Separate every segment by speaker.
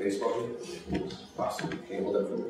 Speaker 1: baseball game? Awesome. Can you hold that for me?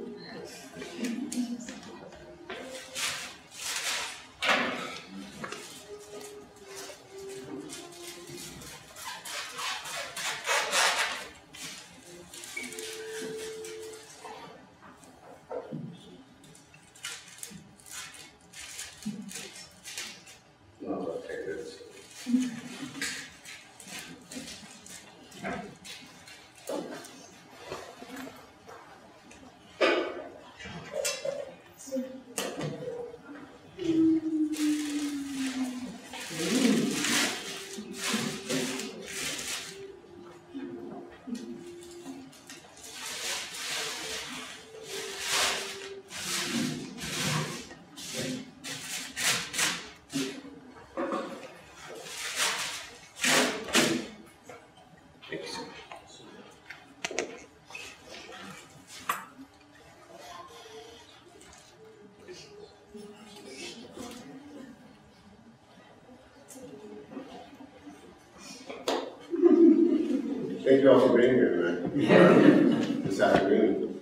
Speaker 1: Thank you all for being here tonight, this afternoon.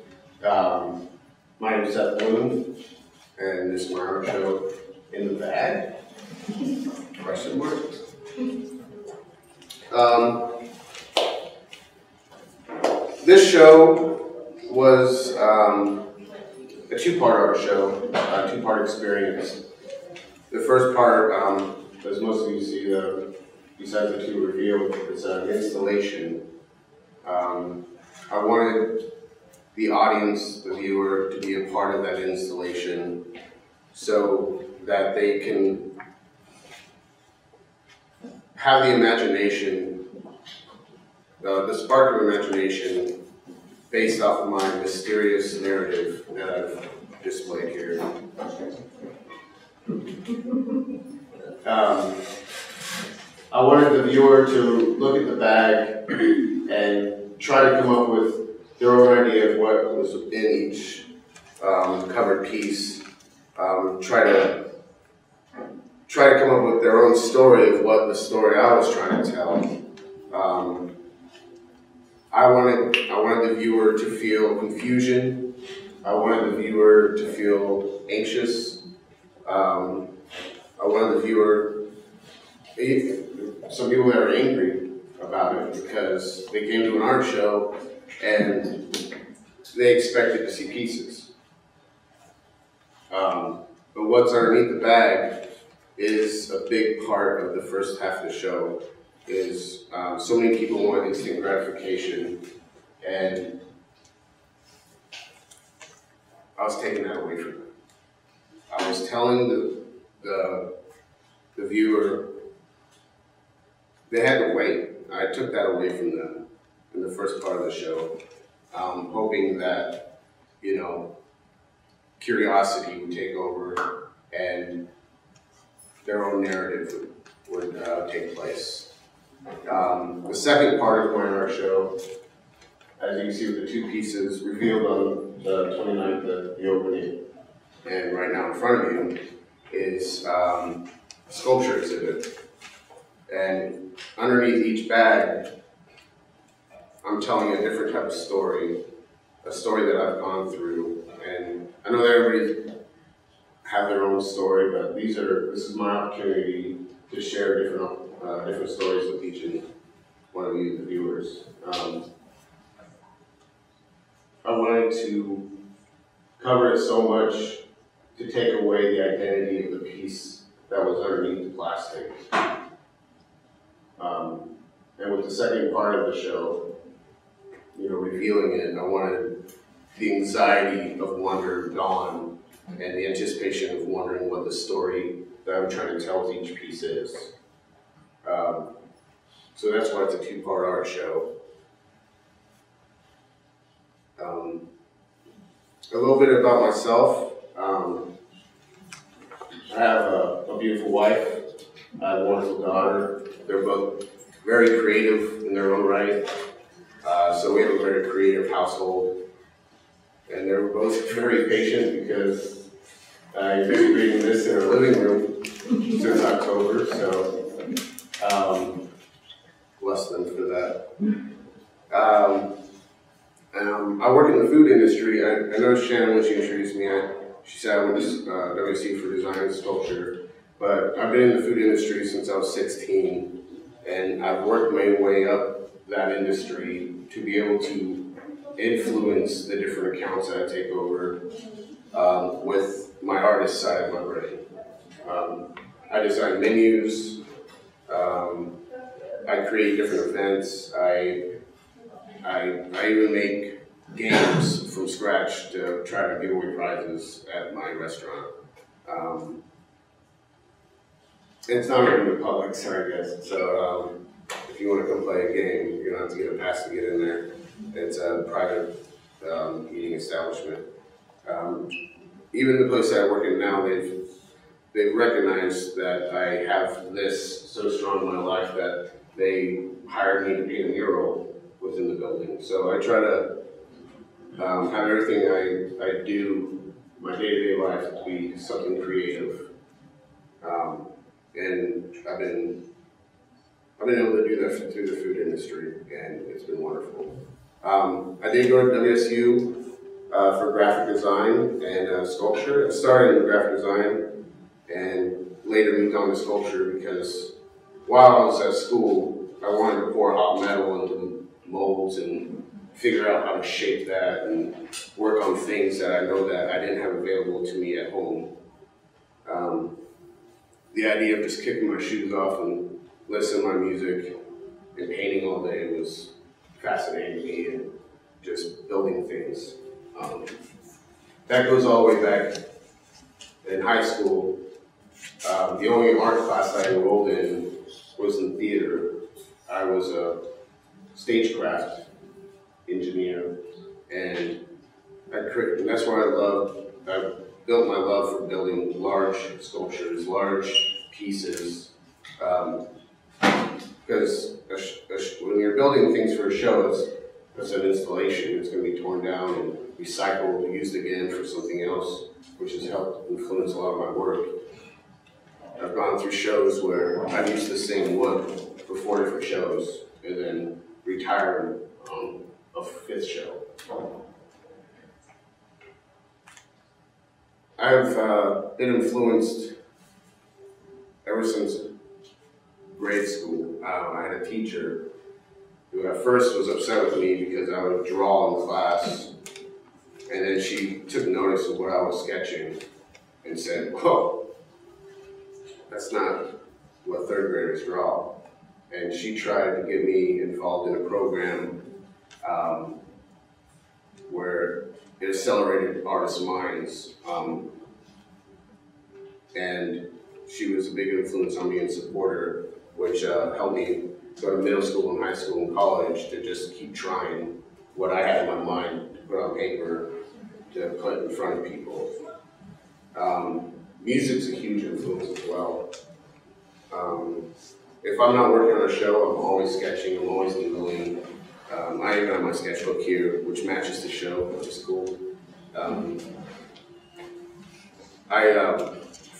Speaker 1: My name is Seth Blume, and this is my art show, In the Bag? Question mark. This show was a two-part art show, a two-part experience. The first part, as most of you see, besides the two revealed, it's an installation. I wanted the audience, the viewer, to be a part of that installation so that they can have the imagination, the spark of imagination based off of my mysterious narrative that I've displayed here. I wanted the viewer to look at the bag and try to come up with their own idea of what was in each covered piece. Try to come up with their own story of what the story I was trying to tell. I wanted the viewer to feel confusion. I wanted the viewer to feel anxious. I wanted the viewer, some people that are angry about it because they came to an art show and they expected to see pieces. But what's underneath the bag is a big part of the first half of the show. Is so many people want instant gratification, and I was taking that away from them. I was telling the viewer they had to wait. I took that away from them in the first part of the show, hoping that, curiosity would take over and their own narrative would take place. The second part of my art show, as you can see with the two pieces revealed on the 29th, the opening, and right now in front of you, is a sculpture exhibit. And underneath each bag, I'm telling a different type of story, a story that I've gone through. And I know that everybody have their own story, but this is my opportunity to share different stories with each and one of you, the viewers. I wanted to cover it so much to take away the identity of the piece that was underneath the plastic. And with the second part of the show, revealing it, I wanted the anxiety of wonder gone and the anticipation of wondering what the story that I'm trying to tell with each piece is. So that's why it's a two-part art show. A little bit about myself. I have a beautiful wife. I have a wonderful daughter. They're both very creative in their own right. So we have a very creative household. And they're both very patient because I've been creating this in our living room since October. So bless them for that. in the food industry, I know Shannon, when she introduced me, she said I went to WC for design and sculpture, but I've been in the food industry since I was 16, and I've worked my way up that industry to be able to influence the different accounts that I take over with my artist side of my brain. I design menus, I create different events, I even make games from scratch to try to give away prizes at my restaurant. It's not open to the public, sorry guys. So if you want to come play a game, you're gonna have to get a pass to get in there. It's a private eating establishment. Even the place that I work in now, they've recognized that I have this so strong in my life that they hired me to paint a mural within the building. So I try to have everything I do, my day-to-day life, to be something creative. And I've been able to do that through the food industry, and it's been wonderful. I did go to WSU for graphic design and sculpture. I started in graphic design and later moved on to sculpture because while I was at school, I wanted to pour hot metal into molds and figure out how to shape that and work on things that I know that I didn't have available to me at home. The idea of just kicking my shoes off and listening to my music and painting all day was fascinating to me, and just building things. That goes all the way back in high school. The only art class I enrolled in was in theater. I was a stagecraft engineer, and that's what I built my love for building large sculptures, large pieces, because when you're building things for a show, it's an installation. It's going to be torn down and recycled, used again for something else, which has helped influence a lot of my work. I've gone through shows where I've used the same wood for 4 different shows, and then retired on a 5th show. I've been influenced ever since grade school. I had a teacher who at first was upset with me because I would draw in class, and then she took notice of what I was sketching and said, "Whoa, that's not what 3rd graders draw." And she tried to get me involved in a program where it accelerated artists' minds. And she was a big influence on me and supporter, which helped me go to middle school and high school and college to just keep trying what I had in my mind to put on paper, to put in front of people. Music's a huge influence as well. If I'm not working on a show, I'm always sketching, I'm always doodling. I even have my sketchbook here, which matches the show, which is cool.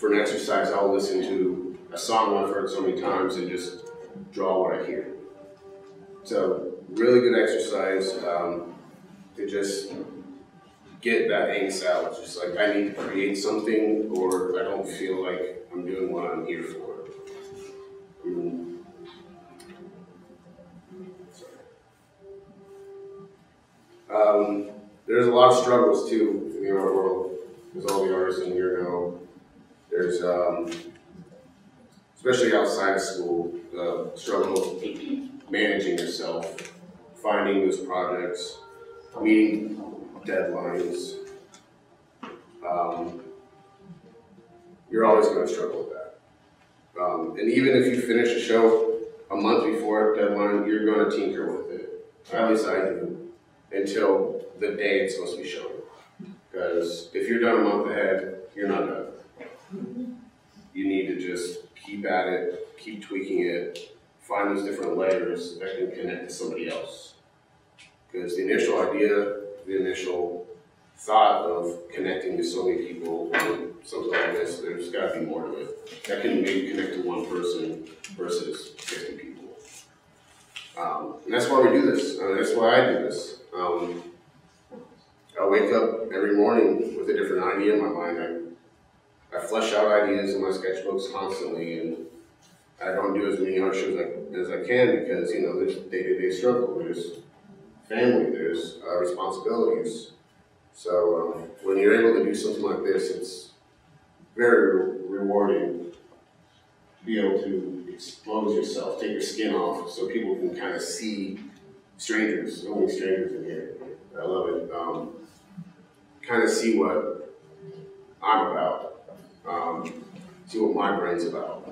Speaker 1: For an exercise, I'll listen to a song I've heard so many times and just draw what I hear. So, really good exercise to just get that angst out. It's just like I need to create something, or I don't feel like I'm doing what I'm here for. There's a lot of struggles too in the art world, as all the artists in here know. There's, especially outside of school, the struggle of managing yourself, finding those projects, meeting deadlines. You're always going to struggle with that. And even if you finish a show a month before deadline, you're going to tinker with it. At least I do, until the day it's supposed to be shown. Because if you're done a month ahead, you're not done. You need to just keep at it, keep tweaking it, find those different layers that can connect to somebody else. Because the initial idea, the initial thought of connecting to so many people with something like this, there's got to be more to it. That can maybe connect to one person versus 50 people. And that's why we do this. That's why I do this. wake up every morning with a different idea in my mind. I flesh out ideas in my sketchbooks constantly, and I don't do as many art shows as I can because, you know, there's day-to-day struggle, there's family, there's responsibilities. So when you're able to do something like this, it's very rewarding to be able to expose yourself, take your skin off, so people can kind of see strangers, only strangers in here. I love it. Kind of see what I'm about, see what my brain's about.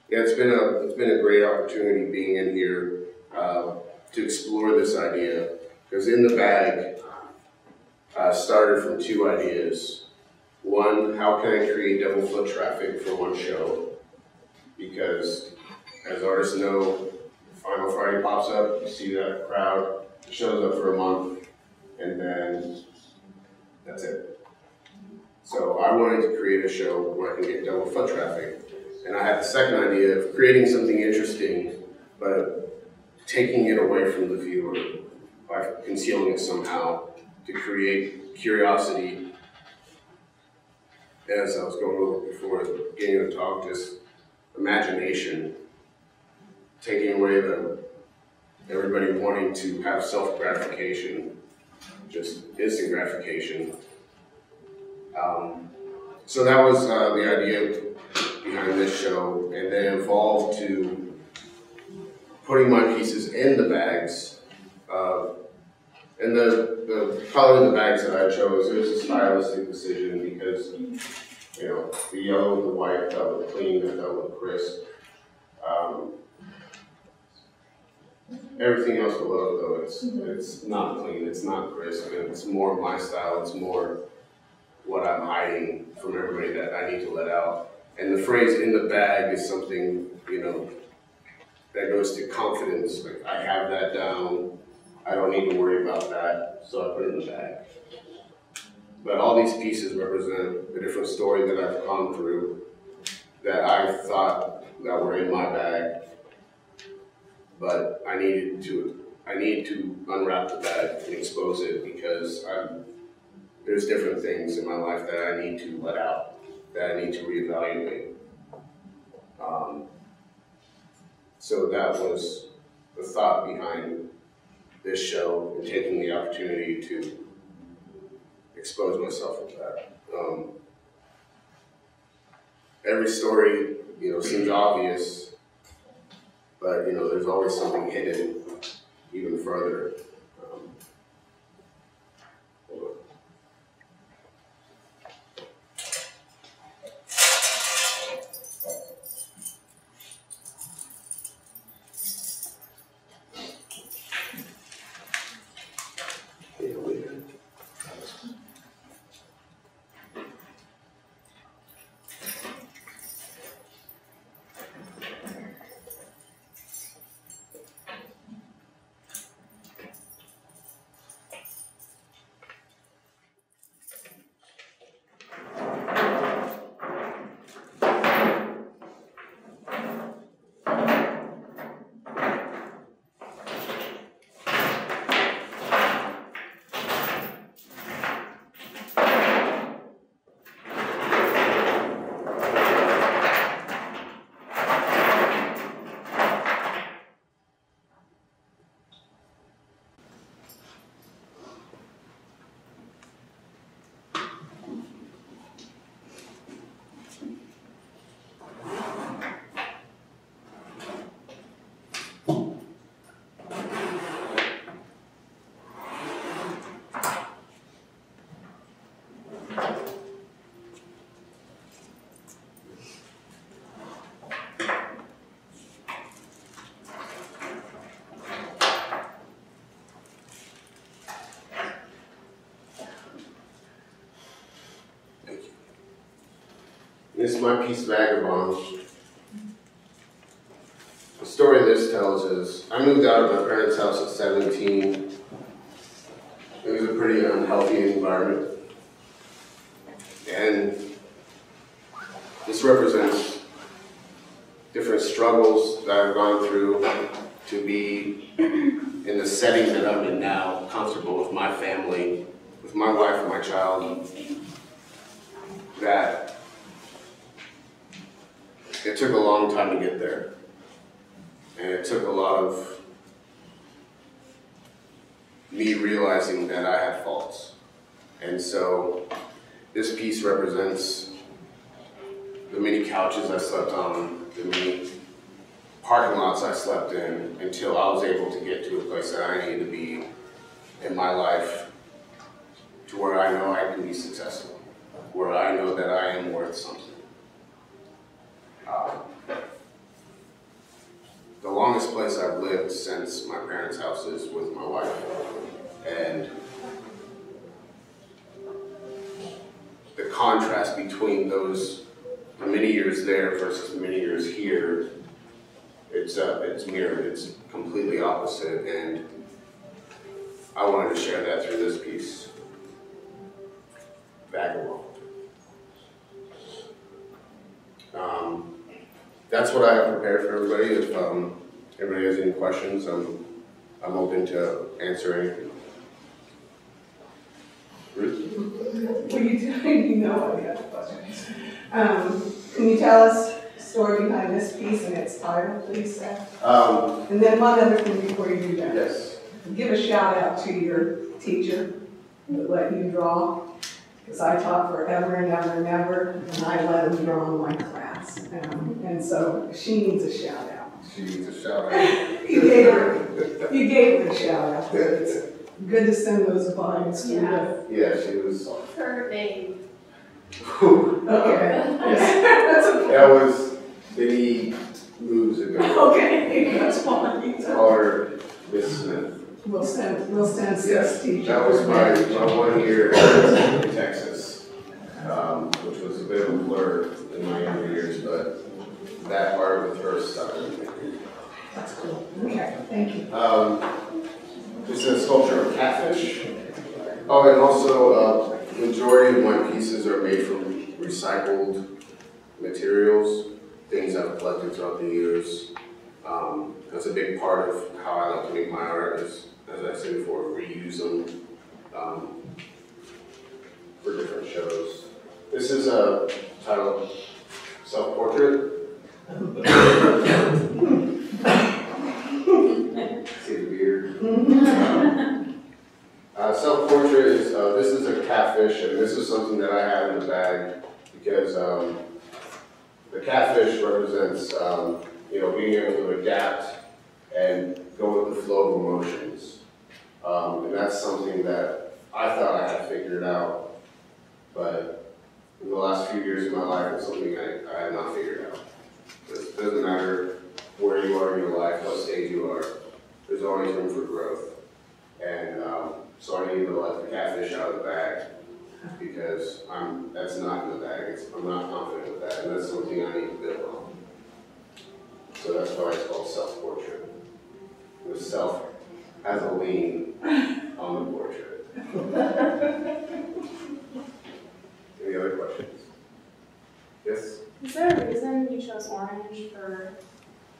Speaker 1: Yeah, it's been a great opportunity being in here to explore this idea, because in the bag started from two ideas. One, how can I create double foot traffic for one show? Because as artists know, Final Friday pops up, you see that crowd, it shows up for a month, and then that's it. So I wanted to create a show where I can get double foot traffic. And I had the second idea of creating something interesting, but taking it away from the viewer by concealing it somehow to create curiosity. As I was going over before beginning the talk, just imagination, taking away everybody wanting to have self-gratification, just instant gratification. So that was the idea behind this show, and then evolved to putting my pieces in the bags. And the color of the bags that I chose, it was a stylistic decision because, you know, the yellow and the white felt look clean, it felt look crisp. Everything else below, though, it's not clean, it's not crisp, and it's more my style, it's more what I'm hiding from everybody that I need to let out. And the phrase "in the bag" is something, you know, that goes to confidence. Like, I have that down, I don't need to worry about that, so I put it in the bag. But all these pieces represent a different story that I've gone through, that I thought that were in my bag, but I need to unwrap the bag and expose it, because there's different things in my life that I need to let out, that I need to reevaluate. So that was the thought behind this show, and taking the opportunity to expose myself with that. Every story, you know, seems obvious, but, you know, there's always something hidden even further. This is my piece, Vagabond. The story this tells is, I moved out of my parents' house at 17. It was a pretty unhealthy environment. And this represents different struggles that I've gone through, to be in the setting that I'm in now, comfortable with my family, with my wife and my child, that it took a long time to get there. And it took a lot of me realizing that I had faults. And so this piece represents the many couches I slept on, the many parking lots I slept in, until I was able to get to a place that I needed to be in my life, to where I know I can be successful, where I know that I am worth something. The longest place I've lived since my parents' house is with my wife. And the contrast between those many years there versus many years here, it's mirrored, it's completely opposite, and I wanted to share that through this piece. Vagabond. That's what I have prepared for everybody. If everybody has any questions, I'm open to answering. Ruth?
Speaker 2: Well, you know I got questions. Can you tell us the story behind this piece and its title, please, Seth? And then one other thing before you do that.
Speaker 1: Yes.
Speaker 2: Give a shout out to your teacher that let you draw, because I taught forever and ever and ever, and I let him draw in my class. And so she needs a shout out.
Speaker 1: She needs a shout out.
Speaker 2: You gave her a shout out. It's good to send those vines to her.
Speaker 1: Yeah, she was.
Speaker 3: Her name.
Speaker 2: Okay. That's okay.
Speaker 1: That was many moves ago.
Speaker 2: Okay, that's fine.
Speaker 1: Or Miss Smith.
Speaker 2: We'll send
Speaker 1: Yes,
Speaker 2: teacher.
Speaker 1: that was my 1 year in Texas, which was a bit of a blur in my younger years, but that part with her stuck with me.
Speaker 2: That's cool. Okay, thank you.
Speaker 1: It's a sculpture of catfish. Oh, and also, majority of my pieces are made from recycled materials, things I've collected throughout the years. That's a big part of how I like to make my art, is, as I said before, reuse them for different shows. This is a titled Self-Portrait. See the beard? Self-portrait is, this is a catfish, and this is something that I have in the bag because the catfish represents, being able to adapt and go with the flow of emotions. And that's something that I thought I had figured out, but in the last few years of my life, it's something I have not figured out. It doesn't matter where you are in your life, what stage you are, there's always room for growth. And so I need to let the catfish out of the bag because that's not in the bag. I'm not confident with that, and that's something I need to build on. So that's why it's called self-portrait. The self has a lean on the portrait. Any other questions? Yes?
Speaker 3: Is there a reason you chose orange for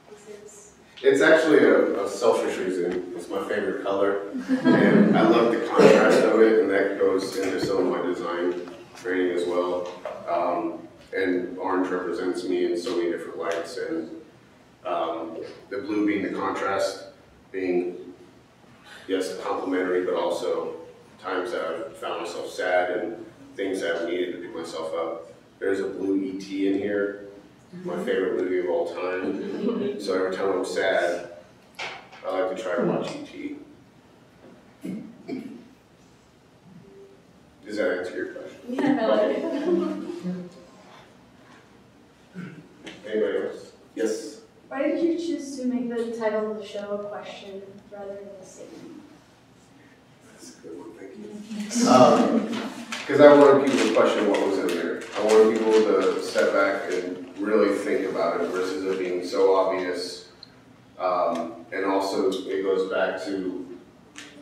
Speaker 3: pieces?
Speaker 1: It's actually a selfish reason. It's my favorite color, and I love the contrast of it, and that goes into some of my design training as well. And orange represents me in so many different lights, and the blue being the contrast, being, yes, complementary, but also times that I've found myself sad and things that I've needed to pick myself up. There's a blue E.T. in here. My favorite movie of all time. So every time I'm sad, I like to try to watch E.T. Does that answer your question?
Speaker 3: Yeah, I like it.
Speaker 1: Anybody else? Yes?
Speaker 3: Why did you choose to make the title of the show a question rather than a statement?
Speaker 1: That's a good one, thank you. Because I wanted people to question what was in there. I wanted people to step back and really think about it versus it being so obvious. And also it goes back to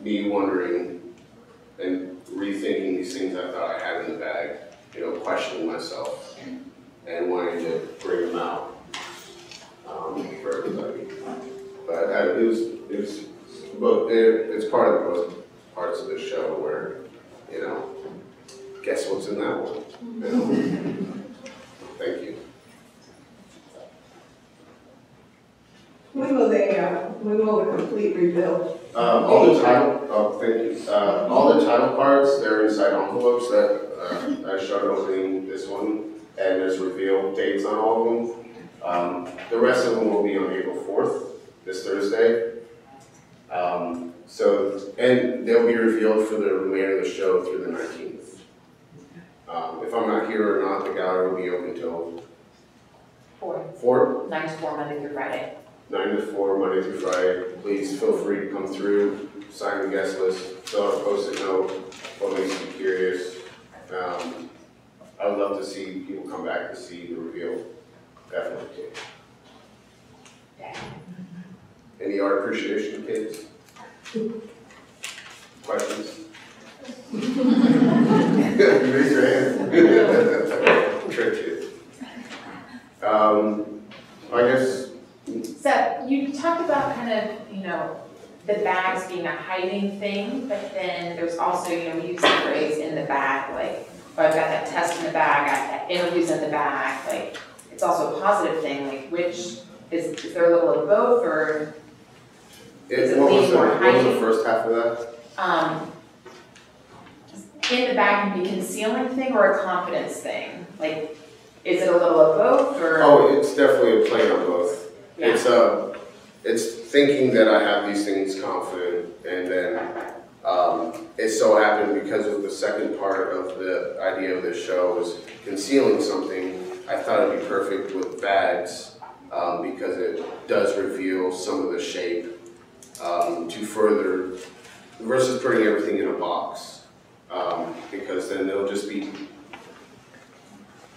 Speaker 1: me wondering and rethinking these things I thought I had in the bag, questioning myself and wanting to bring them out for everybody. But it it's part of both parts of the show where, guess what's in that one? Thank you.
Speaker 2: When will the complete rebuild?
Speaker 1: All the title cards, they're inside envelopes that I started opening this one, and there's reveal dates on all of them. The rest of them will be on April 4th, this Thursday. And they'll be revealed for the remainder of the show through the 19th. If I'm not here or not, the gallery will be open till 4?
Speaker 4: 9 to 4, Monday through Friday.
Speaker 1: 9 to 4, Monday through Friday. Please feel free to come through, sign the guest list, fill out a post-it note, what makes you curious. I would love to see people come back to see the reveal. Definitely. Any art appreciation, kids? Questions? Raise your hand. Trick it. I guess.
Speaker 4: So you talked about kind of, the bags being a hiding thing, but then there's also, we use the phrase in the bag, like, oh, I've got that test in the bag, I've got interviews in the bag, like, it's also a positive thing, like, which, is there a little of both, or is it leaning more hiding?
Speaker 1: What was the first half of that?
Speaker 4: In the bag can be concealing thing or a confidence thing? Like, is it a little of both, or?
Speaker 1: Oh, it's definitely a play on both.
Speaker 4: Yeah.
Speaker 1: It's thinking that I have these things confident, and then it so happened because of the second part of the idea of this show was concealing something. I thought it'd be perfect with bags because it does reveal some of the shape to further, versus putting everything in a box, because then there'll just be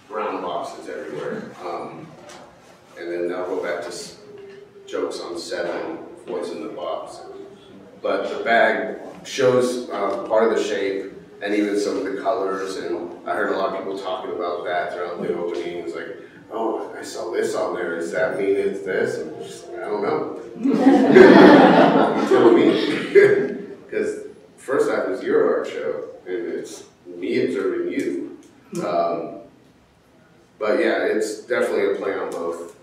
Speaker 1: brown boxes everywhere, and then I'll go back to jokes on 7, what's in the box. But the bag shows part of the shape and even some of the colors, and I heard a lot of people talking about that throughout the opening. It's like, oh, I saw this on there, does that mean it's this? And I'm just like, I don't know. You tell me. Because first half is your art show, and it's me observing you. But yeah, it's definitely a play on both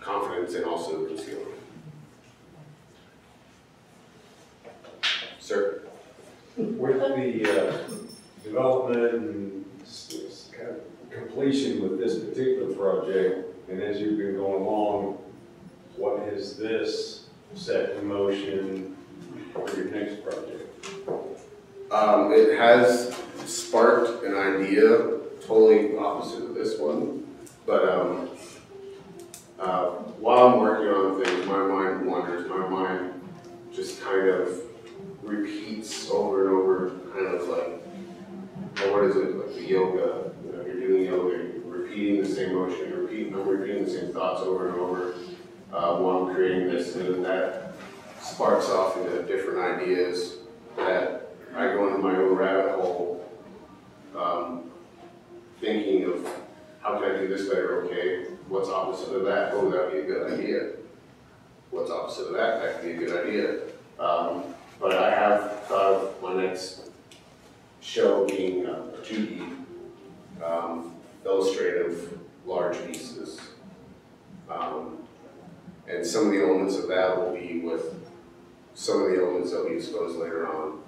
Speaker 1: confidence and also concealment. Sir?
Speaker 5: With the development and kind of completion with this particular project, and as you've been going along, what has this set in motion for your next project?
Speaker 1: It has sparked an idea totally opposite of this one, but while I'm working on things, my mind wanders, my mind just kind of repeats over and over, kind of like, well, what is it, like the yoga, you're doing yoga, you're repeating the same motion, I'm repeating the same thoughts over and over while I'm creating this, and that sparks off into different ideas that I go into my own rabbit hole, thinking of how can I do this better, okay, what's opposite of that, oh, that would be a good idea. What's opposite of that, that could be a good idea. But I have thought of my next show being a 2D, illustrative, large pieces. And some of the elements of that will be with some of the elements that we expose later on.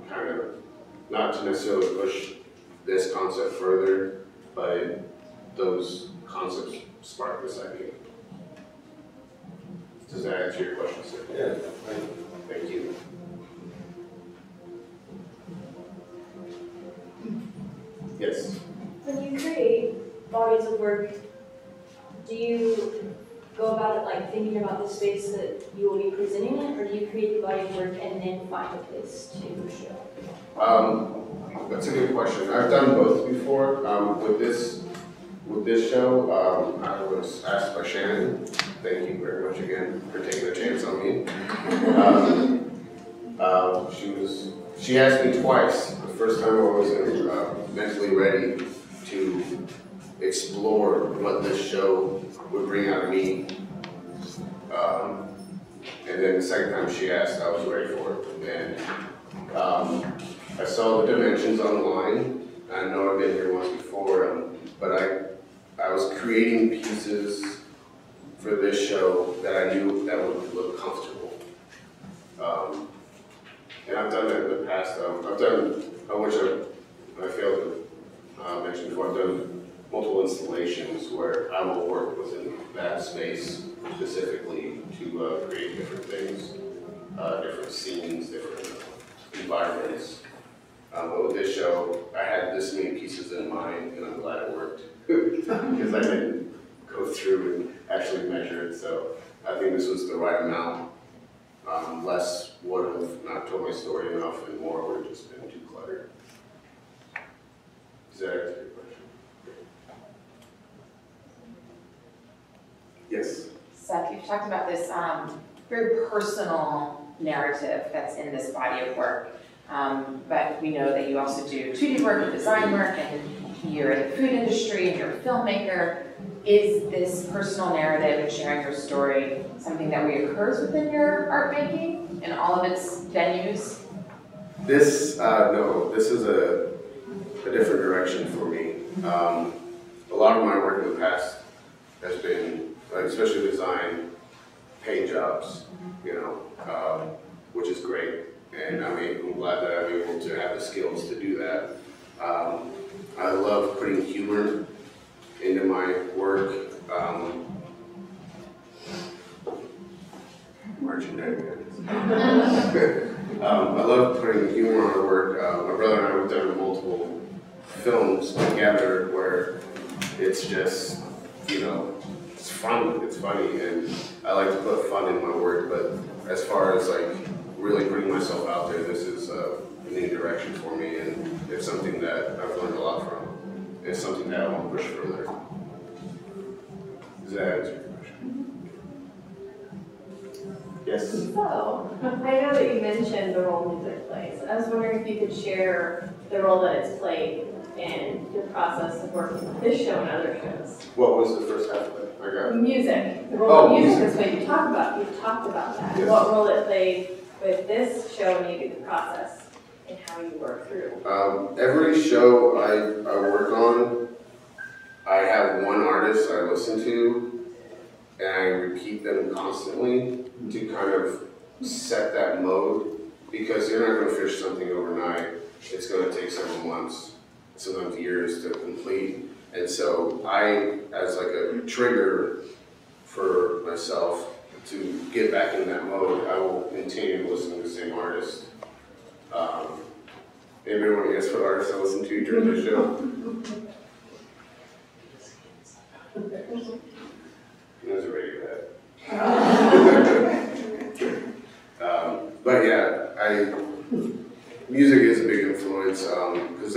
Speaker 1: Kind of, not to necessarily push this concept further, but those concepts spark this idea. Does that answer your question, sir?
Speaker 5: Yeah,
Speaker 1: Thank you. Yes?
Speaker 6: When you create bodies of work, do you go about it like thinking about the space that you will be presenting it, or do you create the body of work and then find a place to show?
Speaker 1: That's a good question. I've done both before. With this show, I was asked by Shannon. Thank you very much again for taking a chance on me. She asked me twice. The first time I wasn't mentally ready to explore what this show would bring out of me. And then the second time she asked, I was ready for it. And I saw the dimensions online. I know I've been here once before, but I was creating pieces for this show that I knew that would look comfortable. And I've done that in the past. I've done, which I failed to mention before, I've done multiple installations where I will work within that space specifically to create different things, different scenes, different environments. But with this show, I had this many pieces in mind, and I'm glad it worked because I didn't go through and actually measure it. So I think this was the right amount. Less would have not told my story enough, and more would have just been too cluttered. Does that answer your question? Yes.
Speaker 4: Seth, you've talked about this very personal narrative that's in this body of work, but we know that you also do 2D work and design work, and you're in the food industry, and you're a filmmaker. Is this personal narrative and sharing your story something that reoccurs within your art making in all of its venues?
Speaker 1: This, no, this is a different direction for me. A lot of my work in the past has been, like, especially design, paid jobs, you know, which is great. And I'm glad that I'm able to have the skills to do that. I love putting humor into my work. I love putting humor on our work. My brother and I have done multiple films together where it's just, you know, it's fun, it's funny, and I like to put fun in my work, but as far as like really putting myself out there, this is a new direction for me, and it's something that I've learned a lot from. It's something that I want to push further. Does that answer your question? Yes?
Speaker 7: So, I know that you mentioned the role music plays. I was wondering if you could share the role that it's played in your process of working with this show and other shows.
Speaker 1: What was the first half of it? I got it.
Speaker 7: Music. The role of music is what you talked about. You've talked about that.
Speaker 1: Yes.
Speaker 7: What role it played with this show, maybe the process and how you work through.
Speaker 1: Every show I work on, I have one artist I listen to, and I repeat them constantly to kind of set that mode, because you're not going to finish something overnight. It's going to take several months, sometimes years to complete. And so I, as like a trigger for myself to get back in that mode, I will continue to listen to the same artist. Anybody want to guess what artist I listen to during the show? It was a Radiohead. But yeah, music is a big influence, because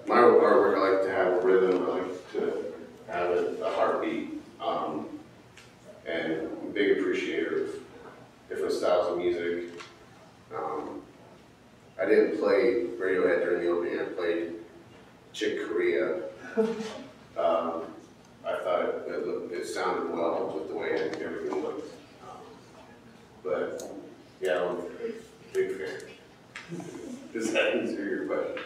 Speaker 1: my artwork, I like to have a rhythm, I like to have a heartbeat, and I'm a big appreciator of different styles of music. I didn't play Radiohead during the opening, I played Chick Corea. I thought it sounded well with the way everything looked. But yeah, I'm a big fan. Does that answer your question?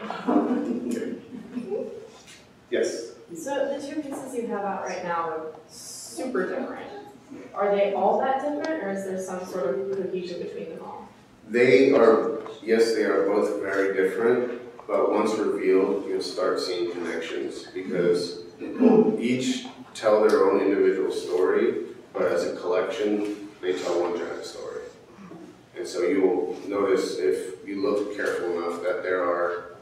Speaker 1: Okay. Yes?
Speaker 7: So the two pieces you have out right now are super different. Are they all that different, or is there some sort of cohesion between them all?
Speaker 1: They are, yes, they are both very different, but once revealed, you'll start seeing connections, because each tell their own individual story, but as a collection, they tell one giant story. And so you will notice, if you look careful enough, that there are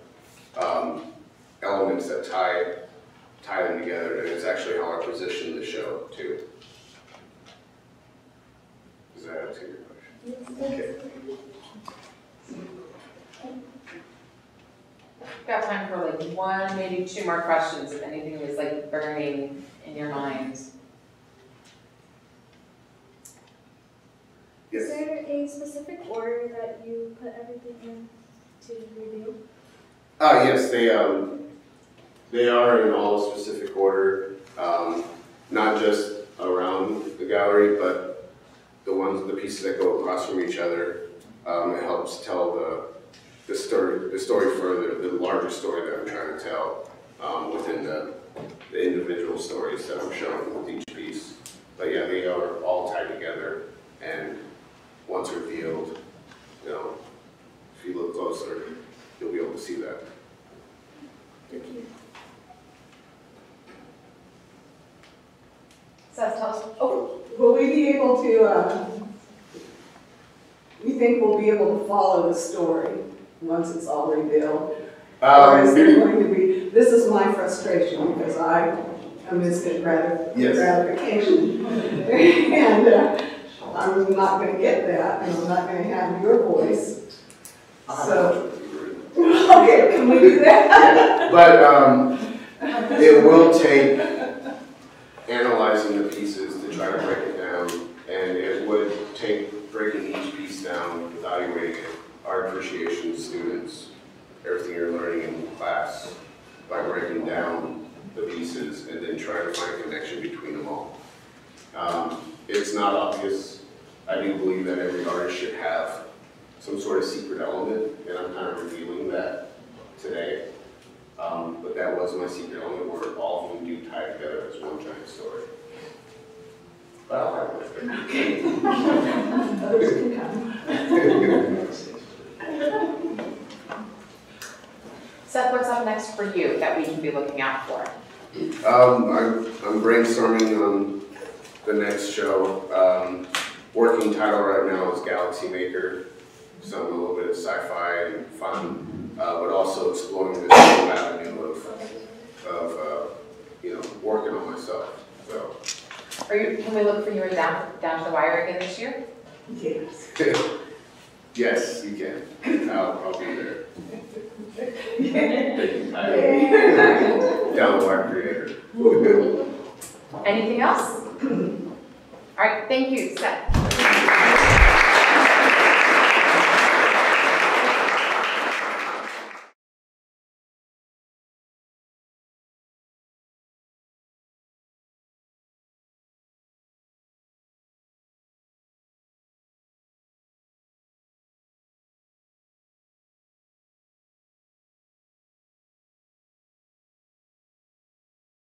Speaker 1: elements that tie them together, and it's actually how I position the show, too. Does that answer your question? Okay.
Speaker 4: We've got time for like one, maybe two more questions, if anything is like burning in your mind.
Speaker 1: Yes.
Speaker 3: Is there a specific order that you put everything in to review?
Speaker 1: Yes, they are in all specific order, not just around the gallery, but the pieces that go across from each other. It helps tell the story further, the larger story that I'm trying to tell within the individual stories that I'm showing with each piece. But yeah, they are all tied together, and once revealed, you know, if you look closer, you'll be able to see that.
Speaker 2: Thank you.
Speaker 4: Seth, tell us, oh,
Speaker 2: Will we be able to, you think we'll be able to follow the story once it's all revealed? Or is there going to be, this is my frustration because I am instant gratification. And I'm not going to get that, and I'm not going to have your voice. So, okay, can we do that?
Speaker 1: But it will take analyzing the pieces to try to break it down, and it would take breaking each piece down, evaluating it, our appreciation of students, everything you're learning in class, by breaking down the pieces and then trying to find a connection between them all. It's not obvious. I do believe that every artist should have some sort of secret element, and I'm kind of revealing that today. But that was my secret element, where all of them do tie together as one giant story. But I'll have it.
Speaker 2: Others can come.
Speaker 4: Seth, what's up next for you that we can be looking out for?
Speaker 1: I'm brainstorming on the next show. Working title right now is Galaxy Maker, something a little bit of sci-fi and fun, but also exploring this new avenue of you know, working on myself. So.
Speaker 4: Can we look for you down to the wire again this year?
Speaker 2: Yes.
Speaker 1: Yes, you can. I'll be there. Down the wire creator.
Speaker 4: Anything else? All right, thank you, Seth.